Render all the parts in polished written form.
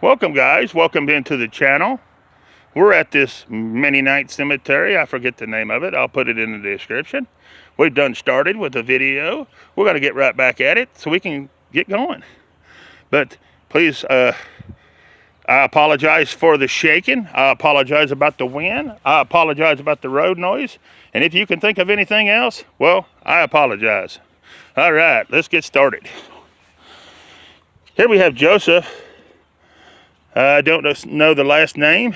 Welcome guys, welcome into the channel. We're at this Mennonite Cemetery. I forget the name of it. I'll put it in the description. We've done started with the video. We're going to get right back at it so we can get going. But please, I apologize for the shaking. I apologize about the wind. I apologize about the road noise. And if you can think of anything else, well, I apologize. All right, let's get started. Here we have Joseph. I don't know the last name.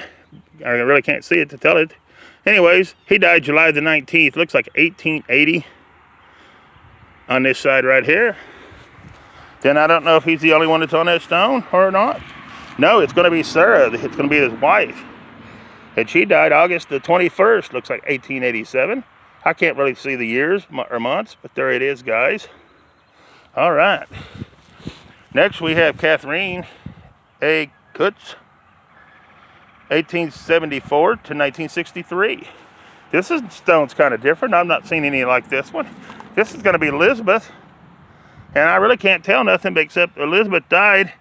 I really can't see it to tell it. Anyways, he died July the 19th. Looks like 1880 on this side right here. Then I don't know if he's the only one that's on that stone or not. No, it's going to be Sarah. It's going to be his wife. And she died August the 21st. Looks like 1887. I can't really see the years or months, but there it is, guys. All right. Next we have Catherine A. Kutz, 1874 to 1963. This stone's kind of different. I've not seen any like this one. This is going to be Elizabeth, and I really can't tell nothing except Elizabeth died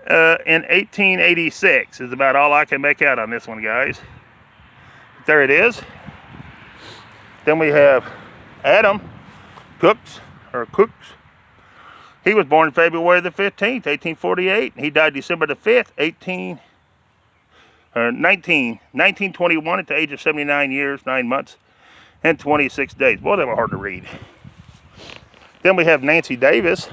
in 1886 is about all I can make out on this one, guys. There it is. Then we have Adam Cooks. He was born February the 15th, 1848. He died December the 5th, 1921 at the age of 79 years, 9 months, and 26 days. Boy, they were hard to read. Then we have Nancy Davis,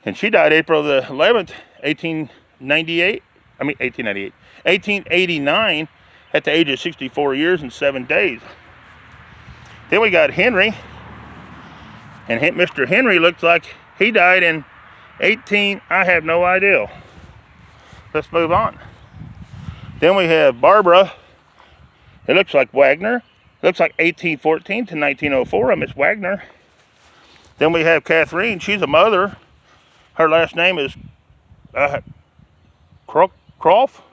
and she died April the 11th, 1889 at the age of 64 years and 7 days. Then we got Henry, and Mr. Henry looks like he died in I have no idea. Let's move on. Then we have Barbara. It looks like Wagner. It looks like 1814 to 1904. Miss Wagner. Then we have Catherine. She's a mother. Her last name is Croft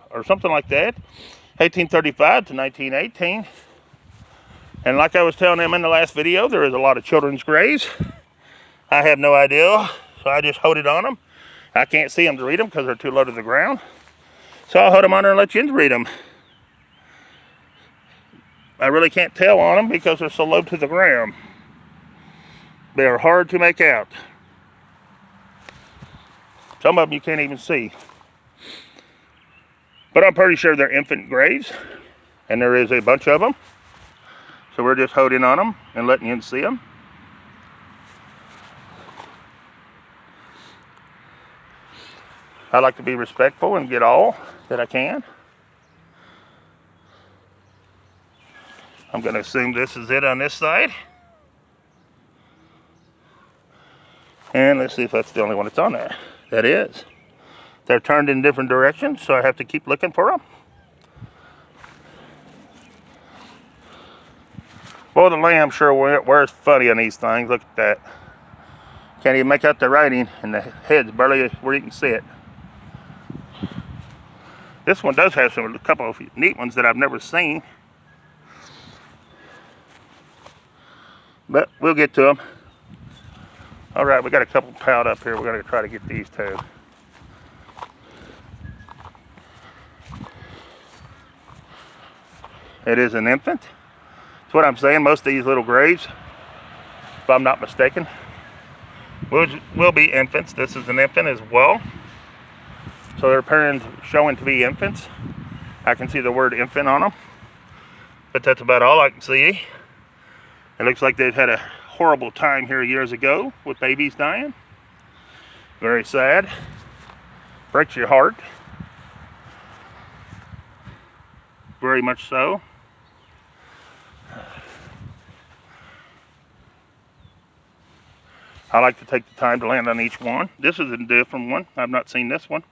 or something like that. 1835 to 1918. And like I was telling them in the last video, there is a lot of children's graves. I have no idea, so I just hold it on them. I can't see them to read them because they're too low to the ground. So I'll hold them on there and let you read them. I really can't tell on them because they're so low to the ground. They are hard to make out. Some of them you can't even see. But I'm pretty sure they're infant graves, and there is a bunch of them. So we're just holding on them and letting you see them. I like to be respectful and get all that I can. I'm going to assume this is it on this side. And let's see if that's the only one that's on there. That is. They're turned in different directions, so I have to keep looking for them. Boy, the lamb sure wears funny on these things. Look at that. Can't even make out the writing, and the head's barely where you can see it. This one does have a couple of neat ones that I've never seen. But we'll get to them. All right, we got a couple piled up here. We're going to try to get these too. It is an infant. That's what I'm saying. Most of these little graves, if I'm not mistaken, will be infants. This is an infant as well. So they're showing to be infants. I can see the word infant on them. But that's about all I can see. It looks like they've had a horrible time here years ago with babies dying. Very sad. Breaks your heart. Very much so. I like to take the time to land on each one. This is a different one. I've not seen this one.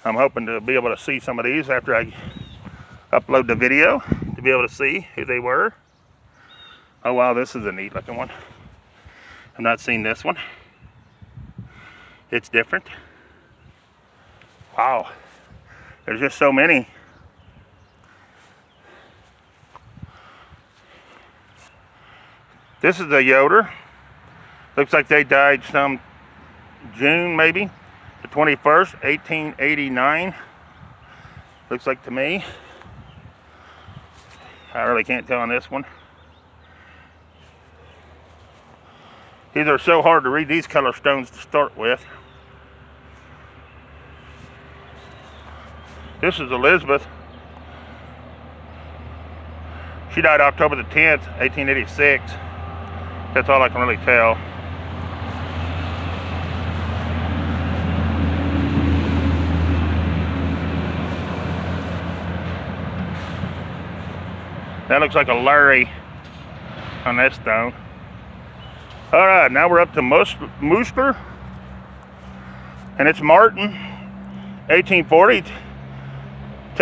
I'm hoping to be able to see some of these after I upload the video to be able to see who they were. Oh wow, this is a neat looking one. I've not seen this one. It's different. Wow, there's just so many. This is a Yoder. Looks like they died some June, maybe, the 21st, 1889. Looks like to me. I really can't tell on this one. These are so hard to read, these color stones to start with. This is Elizabeth. She died October the 10th, 1886. That's all I can really tell. That looks like a Larry on that stone. All right, now we're up to Moosker, and it's Martin, 1840 to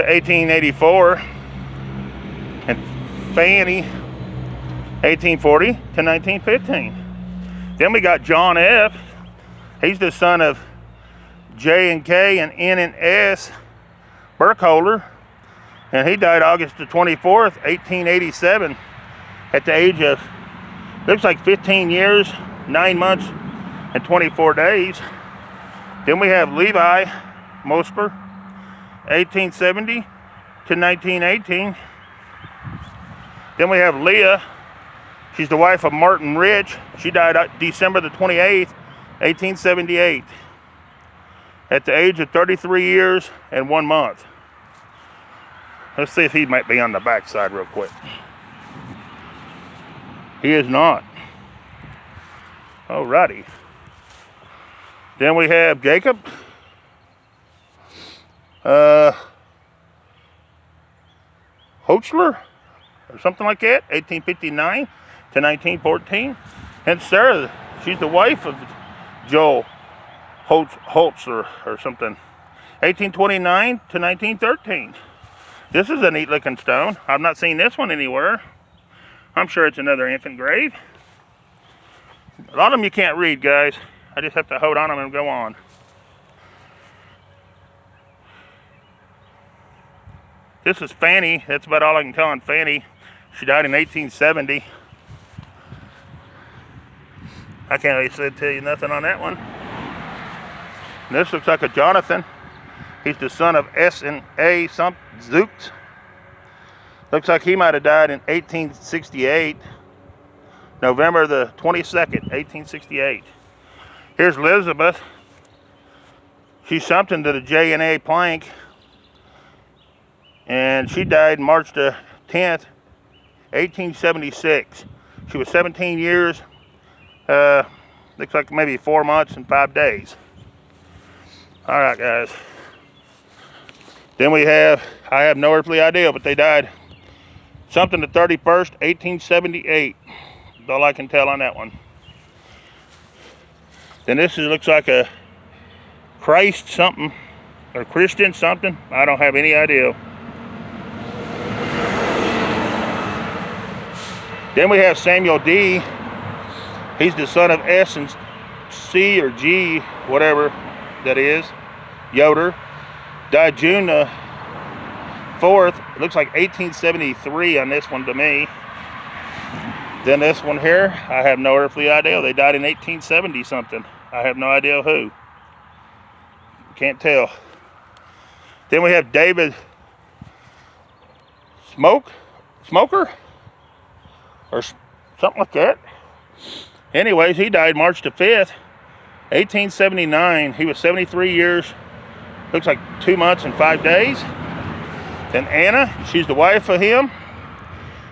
1884, and Fanny, 1840 to 1915. Then we got John F. He's the son of J and K and N and S Burkholder, and he died August the 24th, 1887, at the age of, looks like 15 years, 9 months, and 24 days. Then we have Levi Mosper, 1870 to 1918. Then we have Leah. She's the wife of Martin Rich. She died December the 28th, 1878, at the age of 33 years and 1 month. Let's see if he might be on the back side real quick. He is not. Alrighty. Then we have Jacob. Hochler, or something like that, 1859 to 1914. And Sarah, she's the wife of Joel Holzer or something, 1829 to 1913. This is a neat looking stone. I've not seen this one anywhere. I'm sure it's another infant grave. A lot of them you can't read, guys. I just have to hold on them and go on. This is Fanny. That's about all I can tell on Fanny. She died in 1870. I can't really tell you nothing on that one. And this looks like a Jonathan. He's the son of S and A Zooks. Looks like he might have died in 1868. November the 22nd, 1868. Here's Elizabeth. She's something to the J and A Plank. And she died March the 10th, 1876. She was 17 years, looks like maybe 4 months and 5 days. All right, guys. Then we have, I have no earthly idea, but they died something the 31st, 1878. That's all I can tell on that one. Then this looks like a Christ something, or Christian something. I don't have any idea. Then we have Samuel D. He's the son of S and C or G, whatever that is, Yoder. Died June 4th. It looks like 1873 on this one to me. Then this one here, I have no earthly idea. They died in 1870 something. I have no idea who. Can't tell. Then we have David Smoker? Or something like that. Anyways, he died March the 5th, 1879. He was 73 years, looks like 2 months and 5 days. Then Anna, she's the wife of him,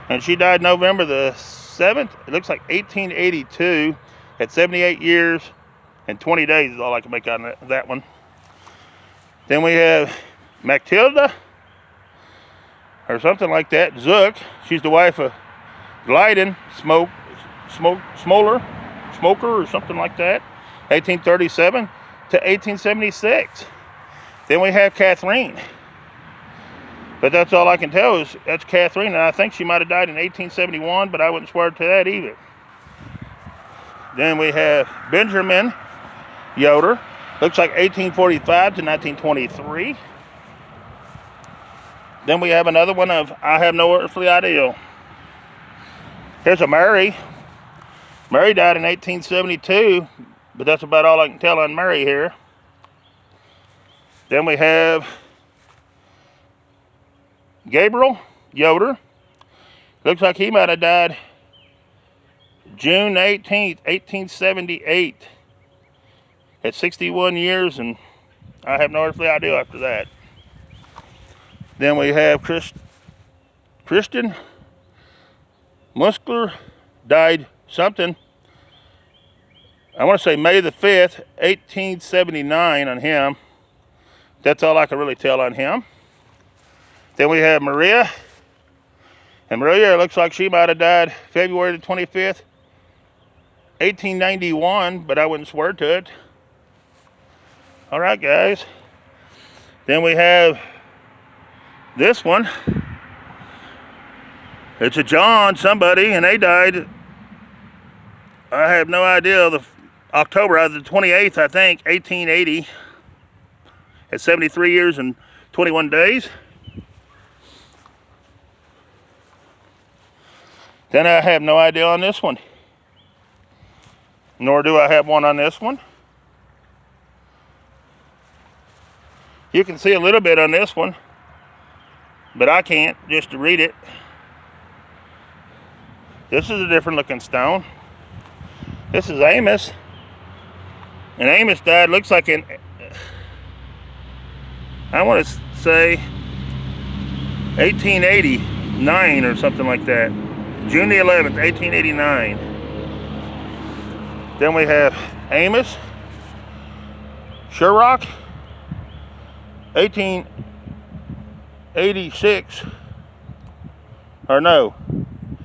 and she died November the 7th. It looks like 1882, at 78 years and 20 days is all I can make out of that one. Then we have Matilda, or something like that, Zook. She's the wife of Glyden Smoker or something like that, 1837 to 1876. Then we have Catherine, but that's all I can tell is that's Catherine, and I think she might have died in 1871, but I wouldn't swear to that either. Then we have Benjamin Yoder, looks like 1845 to 1923. Then we have another one of I have no earthly idea. Here's a Mary. Mary died in 1872, but that's about all I can tell on Mary here. Then we have Gabriel Yoder. Looks like he might have died June 18th, 1878, at 61 years, and I have no earthly idea after that. Then we have Christian Muskler, died something, I want to say May the 5th, 1879 on him. That's all I can really tell on him. Then we have Maria. And Maria, looks like she might have died February the 25th, 1891, but I wouldn't swear to it. All right, guys. Then we have this one. It's a John somebody, and they died, I have no idea, the October the 28th, I think, 1880, at 73 years and 21 days. Then I have no idea on this one, nor do I have one on this one. You can see a little bit on this one, but I can't just to read it. This is a different looking stone. This is Amos. And Amos died, looks like in, I want to say 1889 or something like that. June the 11th, 1889. Then we have Amos Sherrock, 1886, or no,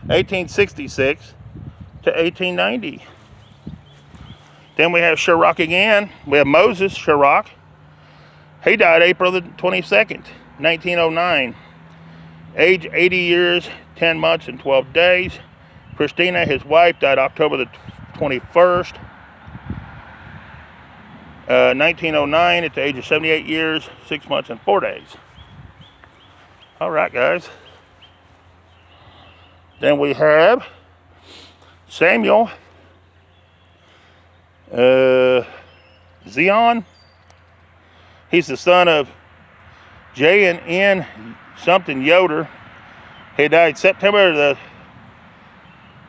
1866 to 1890. Then we have Sherrock again. We have Moses Sherrock. He died April the 22nd, 1909. Age 80 years, 10 months, and 12 days. Christina, his wife, died October the 21st, 1909, at the age of 78 years, 6 months, and 4 days. All right, guys. Then we have Samuel Zion. He's the son of J and N something Yoder. He died September the,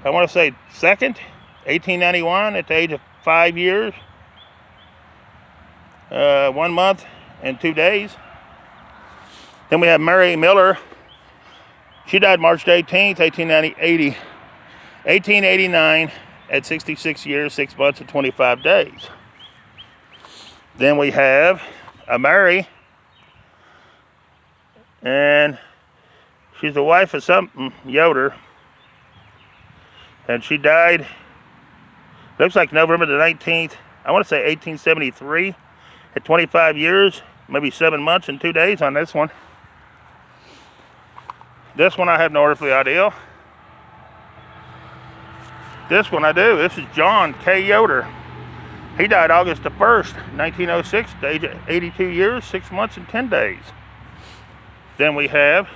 I want to say 2nd, 1891, at the age of 5 years, 1 month, and 2 days. Then we have Mary Miller. She died March 18th, 1889, at 66 years, 6 months, and 25 days. Then we have a Mary, and she's the wife of something Yoder, and she died, looks like November the 19th, I want to say 1873, at 25 years, maybe 7 months and 2 days on this one. This one I have no earthly idea. This one I do. This is John K. Yoder. He died August the 1st, 1906, at the age of 82 years, 6 months, and 10 days. Then we have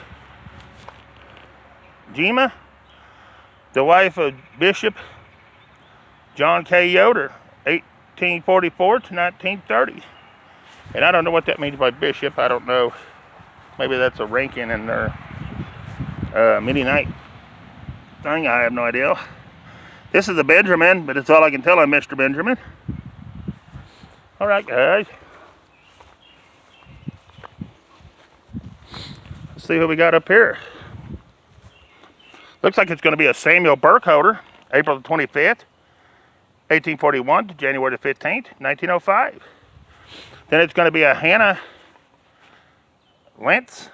Jema, the wife of Bishop John K. Yoder, 1844 to 1930. And I don't know what that means by bishop. I don't know. Maybe that's a ranking in their Mennonite thing. I have no idea. This is a Benjamin, but it's all I can tell on Mr. Benjamin. All right, guys. Let's see who we got up here. Looks like it's going to be a Samuel Burkholder, April the 25th, 1841 to January the 15th, 1905. Then it's going to be a Hannah Lentz.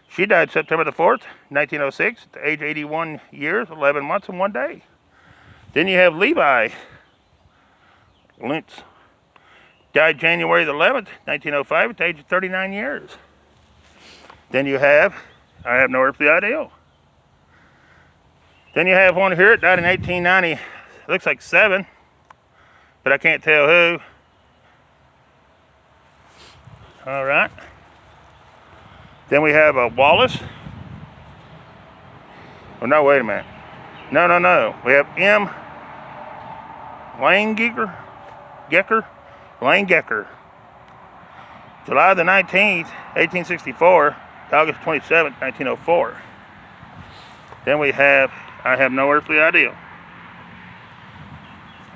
She died September the 4th, 1906, at the age of 81 years, 11 months, and 1 day. Then you have Levi Lentz. Died January the 11th, 1905, at the age of 39 years. Then you have, I have no earthly idea. Then you have one here that died in 1890, looks like 7, but I can't tell who. All right. Then we have a Wallace. Oh, no, wait a minute. No. We have M. Lane Gecker. July the 19th, 1864, August 27th, 1904. Then we have, I have no earthly idea.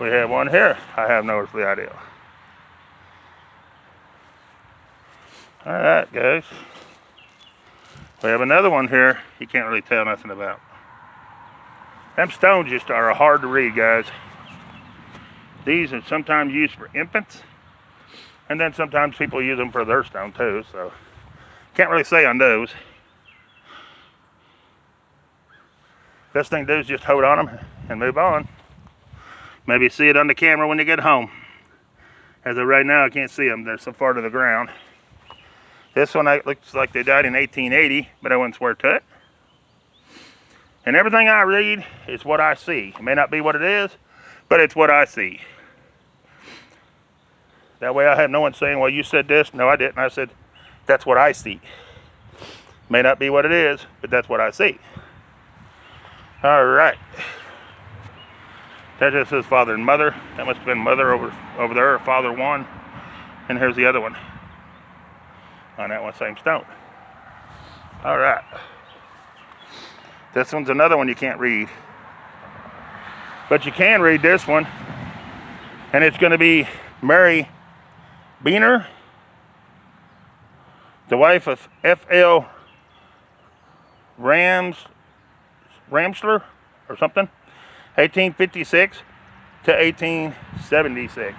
We have one here, I have no earthly idea. Alright, guys. We have another one here you can't really tell nothing about. Them stones just are hard to read, guys. These are sometimes used for infants, and then sometimes people use them for their stone too, so can't really say on those. Best thing to do is just hold on them and move on. Maybe see it on the camera when you get home. As of right now, I can't see them. They're so far to the ground. This one looks like they died in 1880, but I wouldn't swear to it. And everything I read is what I see. It may not be what it is, but it's what I see. That way I have no one saying, well, you said this. No, I didn't. I said, that's what I see. May not be what it is, but that's what I see. All right. That just says father and mother. That must have been mother over there, or father one. And here's the other one. On that one, same stone. All right. This one's another one you can't read. But you can read this one. And it's going to be Mary Beaner, the wife of F.L. Ramsler or something, 1856 to 1876.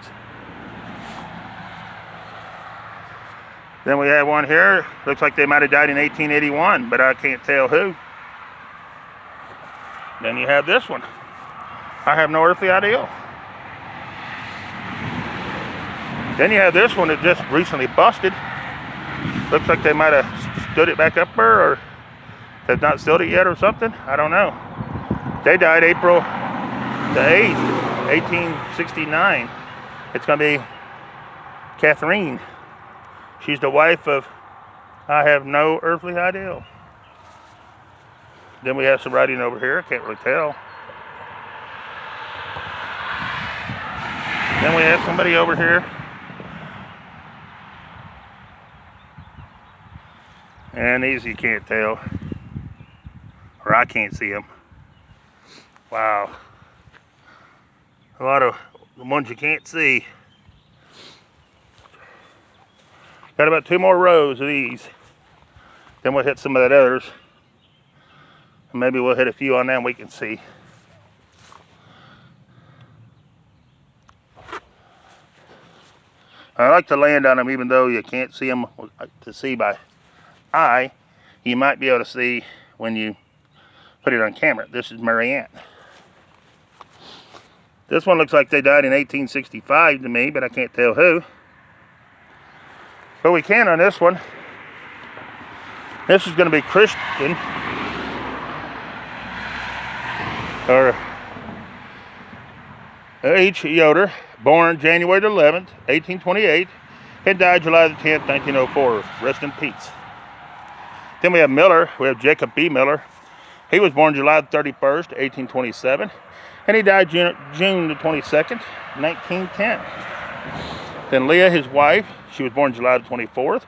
Then we have one here, looks like they might have died in 1881, but I can't tell who. Then you have this one. I have no earthly idea. Then you have this one that just recently busted. Looks like they might have stood it back up there, or they've not stood it yet or something. I don't know. They died April the 8th, 1869. It's going to be Catherine. She's the wife of, I have no earthly idea. Then we have some writing over here. I can't really tell. Then we have somebody over here. And these you can't tell. Or I can't see them. Wow. A lot of the ones you can't see. Got about 2 more rows of these. Then we'll hit some of that others. And maybe we'll hit a few on them we can see. I like to land on them even though you can't see them to see by eye. You might be able to see when you put it on camera. This is Mary Ann. This one looks like they died in 1865 to me, but I can't tell who. But we can on this one. This is going to be Christian, or H. Yoder, born January the 11th, 1828, and died July the 10th, 1904. Rest in peace. Then we have Miller. We have Jacob B. Miller. He was born July the 31st, 1827, and he died June the 22nd, 1910. Then Leah, his wife, she was born July the 24th,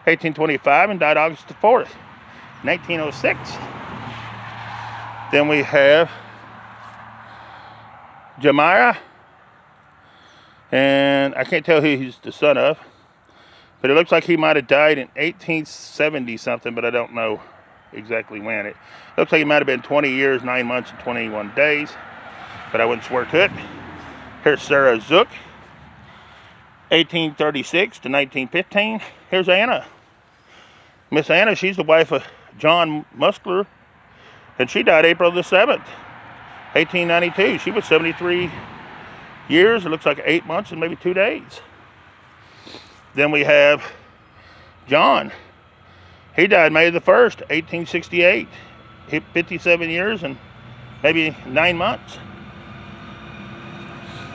1825, and died August the 4th, 1906. Then we have Jemiah, and I can't tell who he's the son of, but it looks like he might have died in 1870 something, but I don't know exactly when. It looks like he might have been 20 years, 9 months, and 21 days, but I wouldn't swear to it. Here's Sarah Zook, 1836 to 1915. Here's Anna. Miss Anna, she's the wife of John Muskler, and she died April the 7th, 1892. She was 73 years, it looks like 8 months and maybe 2 days. Then we have John. He died May the 1st, 1868. 57 years and maybe 9 months.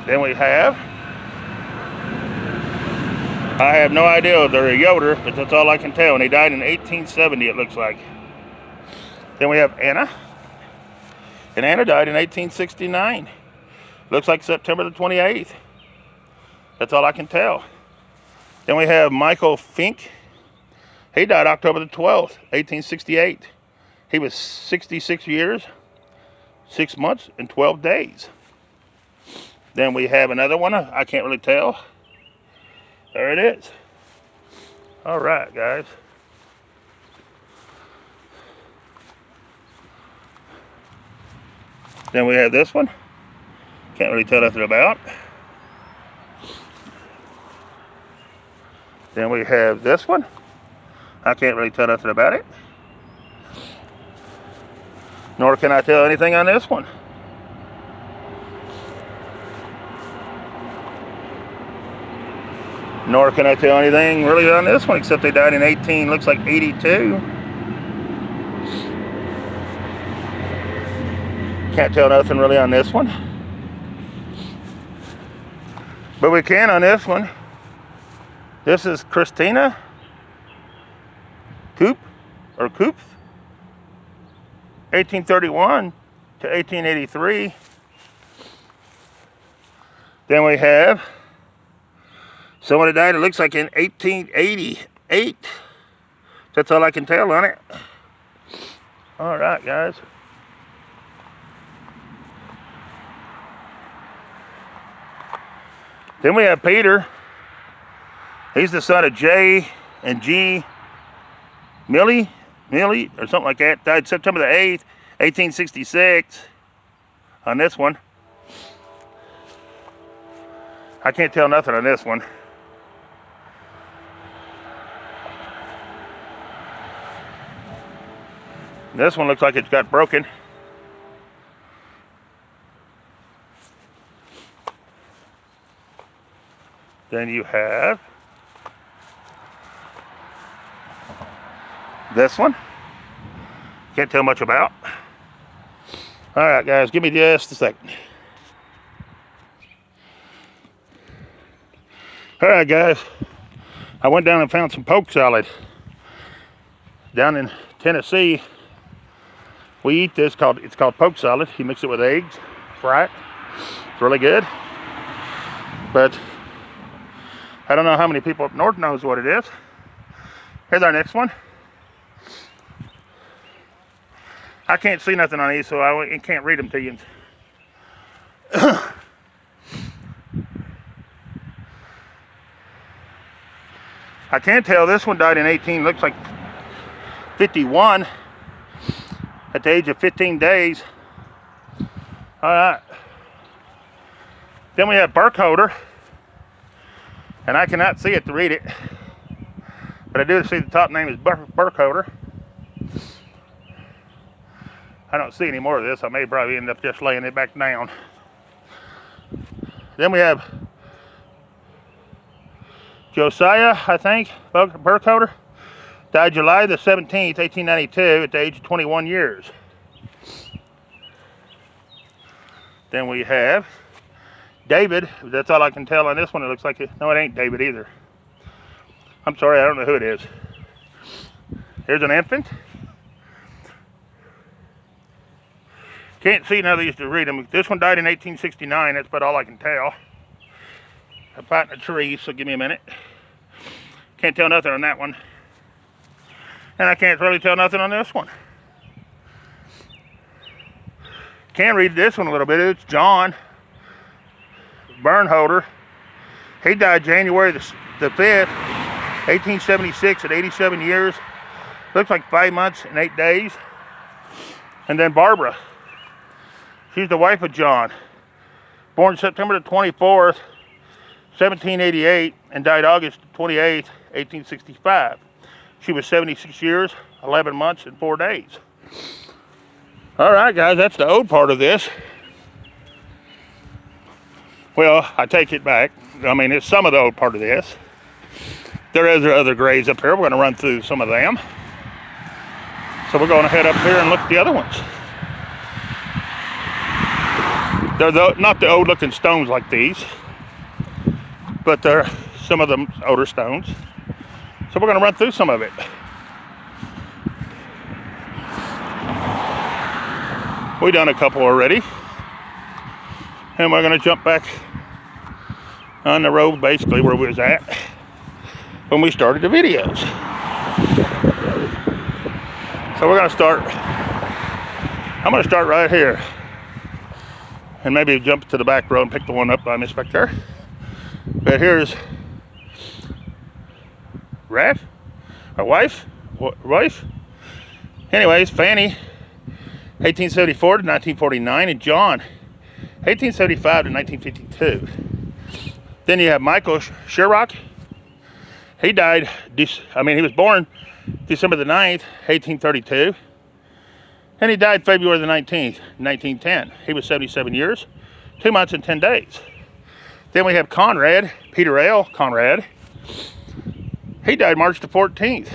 Then we have, I have no idea if they're a Yoder, but that's all I can tell. And he died in 1870, it looks like. Then we have Anna. And Anna died in 1869. Looks like September the 28th. That's all I can tell. Then we have Michael Fink. He died October the 12th, 1868. He was 66 years, 6 months, and 12 days. Then we have another one. I can't really tell. There it is. All right, guys. Then we have this one. Can't really tell nothing about. Then we have this one. I can't really tell nothing about it. Nor can I tell anything on this one. Nor can I tell anything really on this one, except they died in 18, looks like 82. Can't tell nothing really on this one. But we can on this one. This is Christina Coop, 1831 to 1883. Then we have someone that died, it looks like in 1888. That's all I can tell on it. All right, guys. Then we have Peter. He's the son of J and G Millie, or something like that. Died September the 8th, 1866 on this one. I can't tell nothing on this one. This one looks like it's got broken. Then you have this one. Can't tell much about. All right, guys, give me just a second. All right, guys. I went down and found some poke salad. Down in Tennessee, we eat this, it's called poke salad. You mix it with eggs, fry it. It's really good. But I don't know how many people up north knows what it is. Here's our next one. I can't see nothing on these, so I can't read them to you. I can tell this one died in 18, looks like 51, at the age of 15 days. All right. Then we have Burkholder, and I cannot see it to read it, but I do see the top name is Burkholder. I don't see any more of this. I may probably end up just laying it back down. Then we have Josiah, I think, Burkholder. Died July the 17th, 1892 at the age of 21 years. Then we have David. That's all I can tell on this one. It looks like it. No, it ain't David either. I'm sorry, I don't know who it is. Here's an infant. Can't see none of these to read them. This one died in 1869. That's about all I can tell. I'm fighting a tree, so give me a minute. Can't tell nothing on that one. And I can't really tell nothing on this one. Can read this one a little bit. It's John Bernholder. He died January the 5th, 1876 at 87 years. Looks like 5 months and 8 days. And then Barbara. She's the wife of John. Born September the 24th, 1788, and died August 28th, 1865. She was 76 years, 11 months, and 4 days. All right, guys, that's the old part of this. Well, I take it back. I mean, it's some of the old part of this. There is other graves up here. We're going to run through some of them. So we're going to head up here and look at the other ones. They're not the old-looking stones like these, but they're some of the older stones. So we're going to run through some of it. We've done a couple already. And we're going to jump back on the road basically where we was at when we started the videos. So we're going to start, I'm going to start right here and maybe jump to the back row and pick the one up I missed back there. But here's Raph, our wife. Anyways, Fanny, 1874 to 1949, and John, 1875 to 1952. Then you have Michael Sherrock. He died, he was born December the 9th, 1832. And he died February the 19th, 1910. He was 77 years, 2 months and 10 days. Then we have Conrad, Peter L. Conrad. He died March the 14th,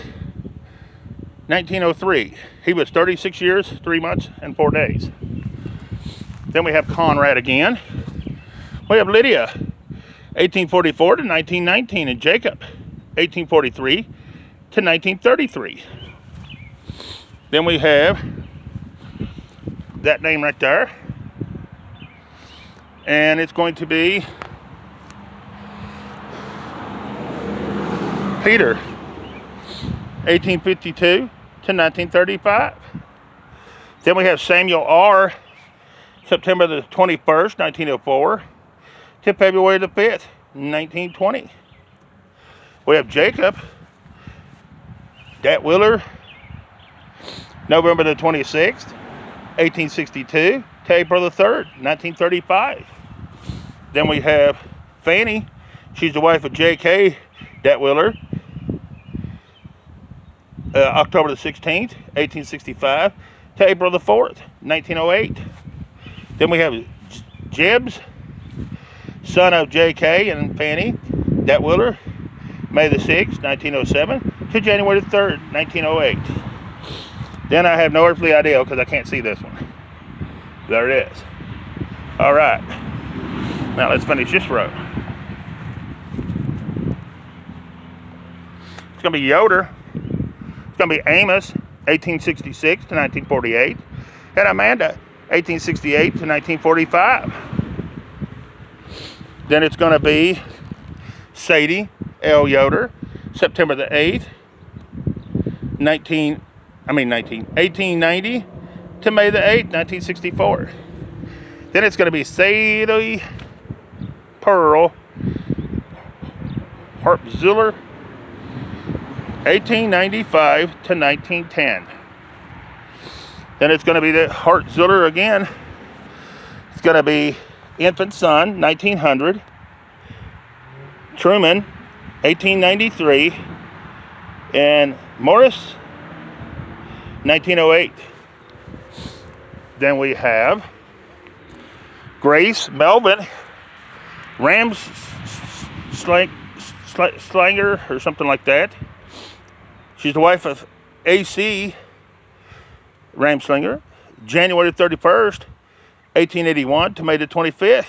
1903. He was 36 years, 3 months, and 4 days. Then we have Conrad again. We have Lydia, 1844 to 1919, and Jacob, 1843 to 1933. Then we have that name right there. And it's going to be Peter, 1852 to 1935. Then we have Samuel R., September the 21st, 1904 to February the 5th, 1920. We have Jacob Datwiller, November the 26th, 1862 to April the 3rd, 1935. Then we have Fanny. She's the wife of J.K. Datwiller, October the 16th, 1865 to April the 4th, 1908. Then we have Jebs, son of J.K. and Fanny Datwiller, May the 6th, 1907 to January the 3rd, 1908. Then I have no earthly idea because I can't see this one. There it is. All right. Now let's finish this row. It's going to be Yoder. It's going to be Amos, 1866 to 1948. And Amanda, 1868 to 1945. Then it's going to be Sadie L. Yoder, September the 8th, 1890 to May the 8th, 1964. Then it's going to be Sadie Pearl Harpziller, 1895 to 1910. Then it's going to be the Hartziller again. It's going to be Infant Son, 1900. Truman, 1893. And Morris, 1908. Then we have Grace Melvin Slanger or something like that. She's the wife of A.C. Ramslinger, January 31st, 1881 to May the 25th,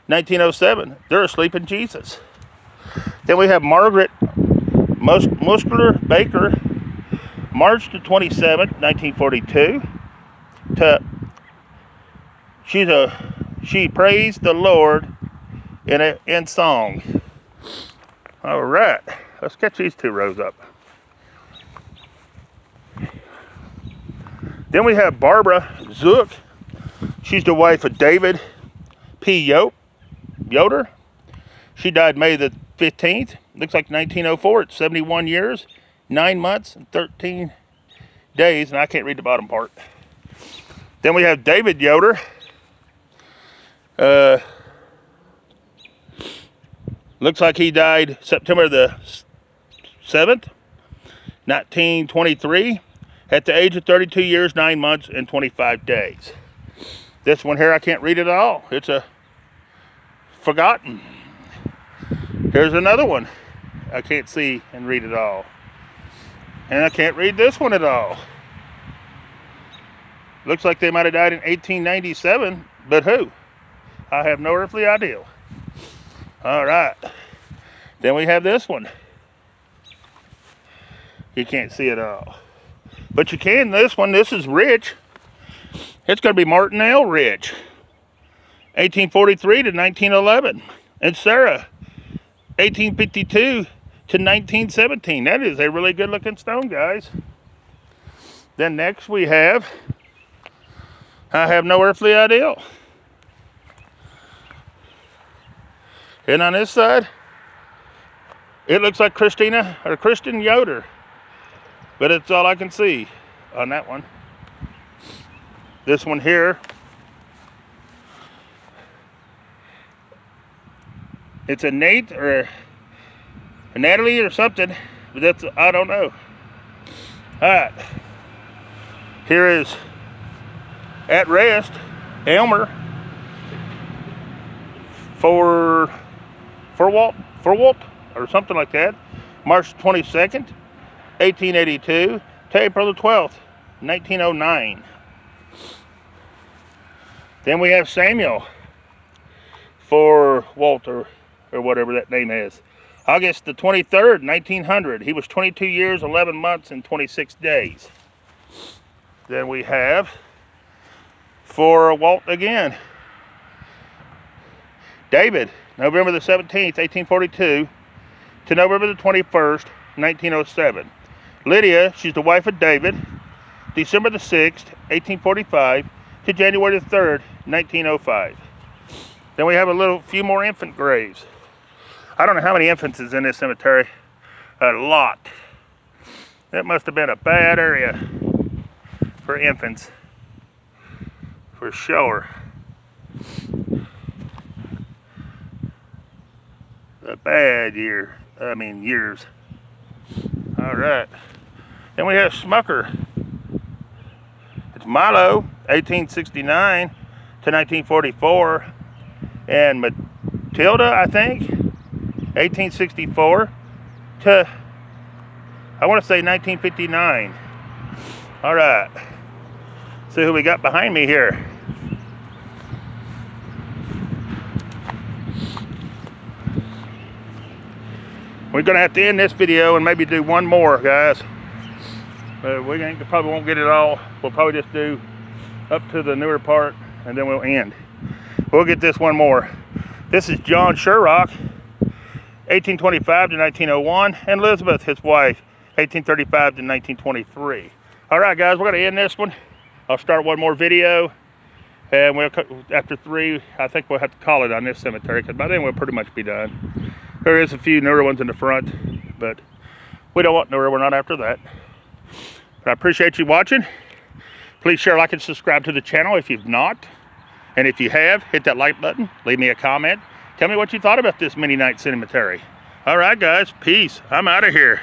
1907. They're asleep in Jesus. Then we have Margaret Muscular Baker, March the 27th, 1942. She praised the Lord in song. All right, let's catch these two rows up. Then we have Barbara Zook. She's the wife of David P. Yoder. She died May the 15th. Looks like 1904. It's 71 years, 9 months, and 13 days. And I can't read the bottom part. Then we have David Yoder. Looks like he died September the 7th, 1923. At the age of 32 years, 9 months, and 25 days. This one here, I can't read it at all. It's a forgotten. Here's another one. I can't see and read it all. And I can't read this one at all. Looks like they might have died in 1897, but who? I have no earthly idea. All right. Then we have this one. You can't see it all. But you can, this one, this is Rich. It's going to be Martin L. Rich. 1843 to 1911. And Sarah, 1852 to 1917. That is a really good looking stone, guys. Then next we have, I have no earthly idea. And on this side, it looks like Christina or Kristen Yoder, but it's all I can see on that one. This one here, it's a Nate or a Natalie or something, but that's, I don't know. All right, here is at rest Elmer for Walt or something like that, March 22nd, 1882 to April the 12th, 1909. Then we have Samuel for Walter, or whatever that name is, August the 23rd, 1900. He was 22 years, 11 months, and 26 days. Then we have for Walt again, David, November the 17th, 1842 to November the 21st, 1907. Lydia, she's the wife of David, December the 6th, 1845 to January the 3rd, 1905. Then we have a few more infant graves. I don't know how many infants is in this cemetery. A lot. That must have been a bad area for infants, for sure. A bad years. All right. Then we have Smucker. It's Milo, 1869 to 1944, and Matilda, I think, 1864 to, I want to say 1959. All right. See who we got behind me here. We're gonna have to end this video and maybe do one more, guys. We probably won't get it all. We'll probably just do up to the newer part and then we'll end. We'll get this one more. This is John Sherrock, 1825 to 1901, and Elizabeth, his wife, 1835 to 1923. All right, guys, we're gonna end this one. I'll start one more video, and after 3, I think we'll have to call it on this cemetery, because by then we'll pretty much be done. There is a few newer ones in the front, but we don't want newer, we're not after that. But I appreciate you watching. Please share, like, and subscribe to the channel if you've not. And if you have, hit that like button, leave me a comment. Tell me what you thought about this Mennonite cemetery. All right, guys, peace. I'm out of here.